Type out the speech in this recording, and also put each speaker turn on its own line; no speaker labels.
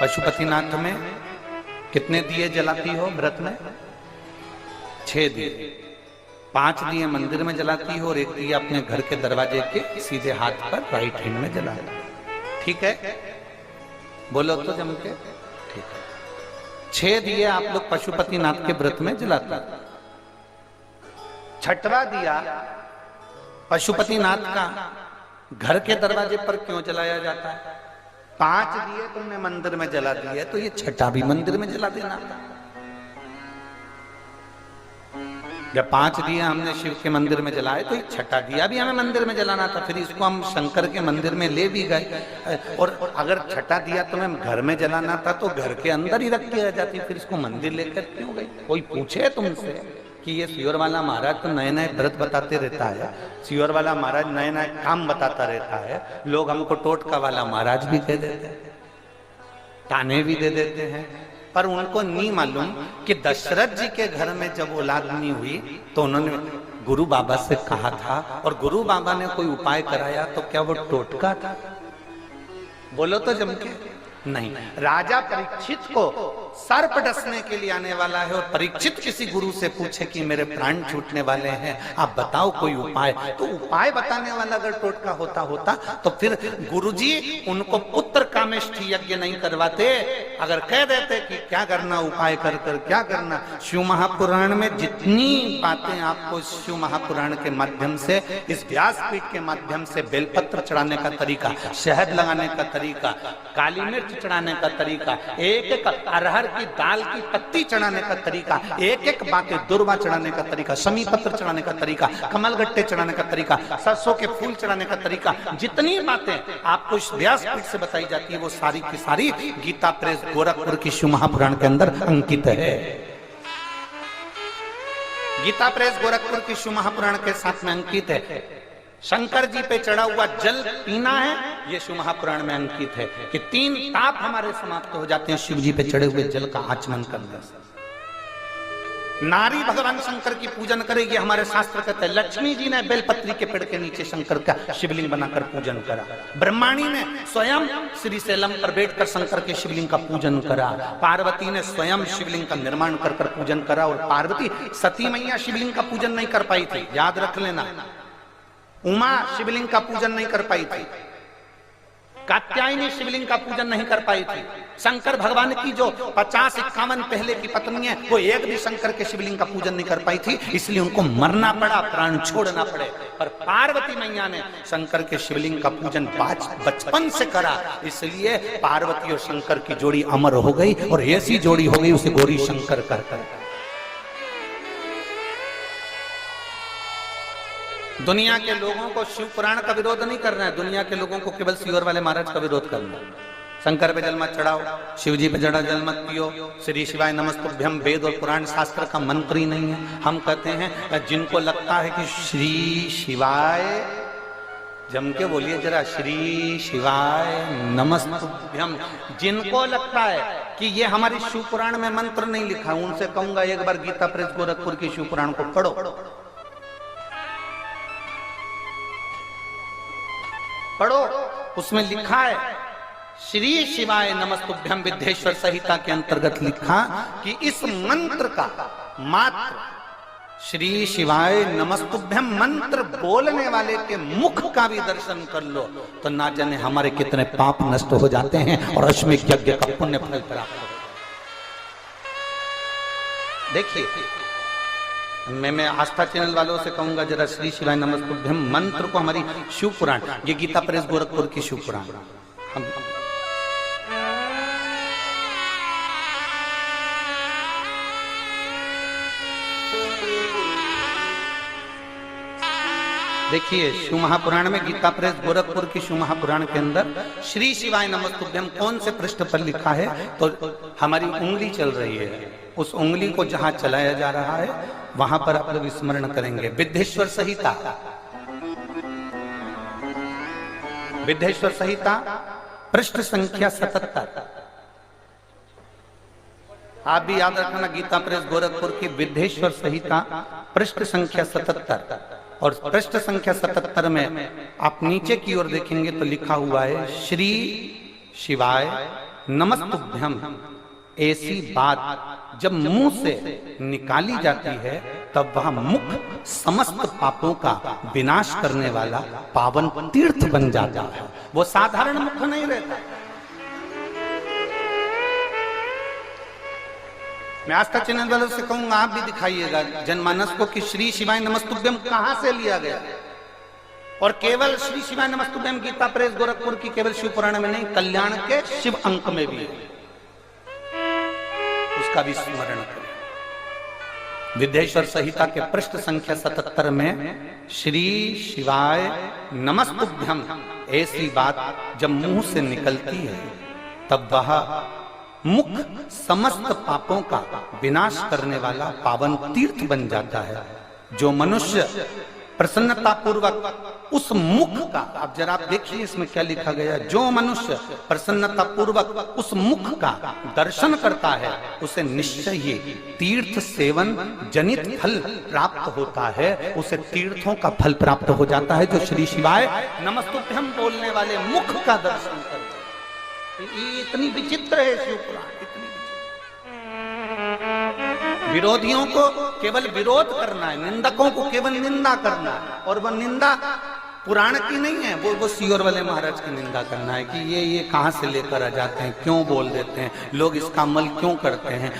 पशुपतिनाथ में कितने दिए जलाती हो व्रत में? 6 दिए। 5 दिए मंदिर में जलाती हो और 1 दिया अपने घर के दरवाजे के सीधे हाथ पर राइट हैंड में जला। ठीक है, बोलो तो जम के। ठीक है, 6 दिए आप लोग पशुपतिनाथ के व्रत में जलाते। 6वां दिया पशुपतिनाथ का घर के दरवाजे पर क्यों जलाया जाता है? 5 दिए तुमने मंदिर में जला दिए तो ये 6वां भी मंदिर में जला देना। जब 5 दिए हमने शिव के मंदिर में जलाए तो 6वां दिया भी हमें मंदिर में जलाना था। फिर इसको हम शंकर के मंदिर में ले भी गए। और अगर 6वां दिया तुम्हें घर में जलाना था तो घर के अंदर ही रख के आ जाती, फिर इसको मंदिर लेकर क्यों गई? कोई पूछे तुमसे कि ये सियोर वाला महाराज तो नए नए व्रत बताते रहता है, सियोर वाला महाराज नए नए काम बताता रहता है, लोग हमको टोटका वाला महाराज भी कह देते हैं, ताने भी दे देते हैं, पर उनको नहीं मालूम कि दशरथ जी के घर में जब औलाद नहीं हुई तो उन्होंने गुरु बाबा से कहा था और गुरु बाबा ने कोई उपाय कराया तो क्या वो टोटका था? बोलो तो जम के। नहीं, राजा परीक्षित को सर्प डसने के लिए आने वाला है और परीक्षित किसी गुरु से पूछे कि मेरे प्राण छूटने वाले हैं, आप बताओ कोई उपाय। तो उपाय बताने वाला अगर टोटका होता तो फिर गुरुजी उनको पुत्र कामेष्ठी यज्ञ नहीं करवाते। अगर कह देते कि क्या करना, उपाय कर कर क्या करना। शिव महापुराण में जितनी बातें आपको शिव महापुराण के माध्यम से, इस व्यासपीठ के माध्यम से बेलपत्र चढ़ाने का तरीका, शहद लगाने का तरीका, काली मिर्च चढ़ाने का तरीका, एक एक अरहर की दाल की पत्ती चढ़ाने का तरीका, एक एक बातें दुर्वा चढ़ाने का तरीका, शमी पत्र चढ़ाने का तरीका, कमलगट्टे चढ़ाने का तरीका, सरसों के फूल चढ़ाने का तरीका, जितनी बातें आपको इस व्यासपीठ से बताई जाती है वो सारी की सारी गीता प्रेस गोरखपुर की शिव महापुराण के अंदर अंकित है। गीता प्रेस गोरखपुर की शिव महापुराण के साथ में अंकित है। शंकर जी पे चढ़ा हुआ जल पीना है, ये शिव महापुराण में अंकित है कि 3 ताप हमारे समाप्त हो जाते हैं शिव जी पे चढ़े हुए जल का आचमन करने से। नारी भगवान शंकर की पूजन करेगी, हमारे शास्त्र कहते हैं। लक्ष्मी जी ने बेलपत्री के पेड़ के नीचे शंकर का शिवलिंग बनाकर पूजन करा। ब्रह्माणी ने स्वयं श्री शैलम पर बैठकर शंकर के शिवलिंग का पूजन करा। पार्वती ने स्वयं शिवलिंग का निर्माण कर कर पूजन करा। और पार्वती सती मैया शिवलिंग का पूजन नहीं कर पाई थी, याद रख लेना। उमा शिवलिंग का पूजन नहीं कर पाई थी। कात्यायनी शिवलिंग का पूजन नहीं कर पाई थी। शंकर भगवान की जो 50-51 पहले की पत्नी है वो एक भी शंकर के शिवलिंग का पूजन नहीं कर पाई थी, इसलिए उनको मरना पड़ा, प्राण छोड़ना पड़े। पर पार्वती मैया ने शंकर के शिवलिंग का पूजन बचपन से करा, इसलिए पार्वती और शंकर की जोड़ी अमर हो गई और ऐसी जोड़ी हो गई उसे गौरी शंकर कर। दुनिया के लोगों को शिव पुराण का विरोध नहीं करना है, दुनिया के लोगों को केवल सियोर वाले महाराज का विरोध करना है। शंकर पे जल मत चढ़ाओ, शिव जी पे जड़ा जल मत पियो, श्री शिवाय नमस्तुभ्यम वेद और पुराण शास्त्र का मंत्र ही नहीं है। हम कहते हैं जिनको लगता है कि श्री शिवाय, जम के बोलिए जरा, श्री शिवाय नमस्तुभ्यम, जिनको लगता है कि ये हमारी शिव पुराण में मंत्र नहीं लिखा, उनसे कहूंगा एक बार गीता प्रेस गोरखपुर की शिव पुराण को पढ़ो। उसमें लिखा है श्री शिवाय नमस्तुभ्यम, विद्येश्वर संहिता के अंतर्गत लिखा कि इस मंत्र का मात्र श्री शिवाय नमस्तुभ्यम मंत्र बोलने वाले के मुख का भी दर्शन कर लो तो ना जाने हमारे कितने पाप नष्ट हो जाते हैं और अश्वमेध यज्ञ का पुण्य फल प्राप्त हो। देखिए, मैं आस्था चैनल वालों से कहूंगा जरा श्री शिवाय नमस्तुभ्यम मंत्र को हमारी शिव पुराण, ये गीता प्रेस गोरखपुर की शिव पुराण, हम देखिए शिव महापुराण में गीता प्रेस गोरखपुर की शिव महापुराण के अंदर श्री शिवाय नमस्तुभ्यम कौन से पृष्ठ पर लिखा है तो हमारी उंगली चल रही है, उस उंगली को जहां चलाया जा रहा है वहां पर आप लोग स्मरण करेंगे। विद्येश्वर संहिता, विद्येश्वर संहिता पृष्ठ संख्या 77, आप भी याद रखना गीता प्रेस गोरखपुर की विद्येश्वर संहिता पृष्ठ संख्या 77 और पृष्ठ संख्या 77 में आप नीचे की ओर देखेंगे तो लिखा हुआ है श्री शिवाय नमस्तुभ्यम, ऐसी बात जब मुंह से निकाली जाती है तब वह मुख समस्त पापों का विनाश करने वाला पावन तीर्थ बन जाता है। वो साधारण मुख नहीं रहता। मैं आस्था चैनल वालों से कहूंगा, आप भी दिखाइएगा जनमानस को कि श्री शिवाय नमस्तुभ्यम कहां से लिया गया। और केवल श्री शिवाय नमस्तुभ्यम गीता प्रेस गोरखपुर की केवल शिव पुराण में नहीं, कल्याण के शिव अंक में भी है, उसका भी स्मरण करें। विद्येश्वर संहिता के पृष्ठ संख्या 77 में श्री शिवाय नमस्तुभ्यम, ऐसी बात जब मुंह से निकलती है तब वह मुख समस्त पापों का विनाश करने वाला पावन तीर्थ बन जाता है। जो मनुष्य प्रसन्नता पूर्वक उस मुख का, आप जरा आप देखिए इसमें क्या लिखा गया, जो मनुष्य प्रसन्नता पूर्वक उस मुख का दर्शन करता है उसे निश्चय ही तीर्थ सेवन जनित फल प्राप्त होता है, उसे तीर्थों का फल प्राप्त हो जाता है। जो श्री शिवाय नमस्तुभ्यम बोलने वाले मुख का दर्शन करता है। ये इतनी विचित्र है शिव पुराण, इतनी विचित्र। विरोधियों को केवल विरोध करना है, निंदकों को केवल निंदा करना है, और वह निंदा पुराण की नहीं है, वो सियोर वाले महाराज की निंदा करना है कि ये कहां से लेकर आ जाते हैं, क्यों बोल देते हैं, लोग इसका अमल क्यों करते हैं।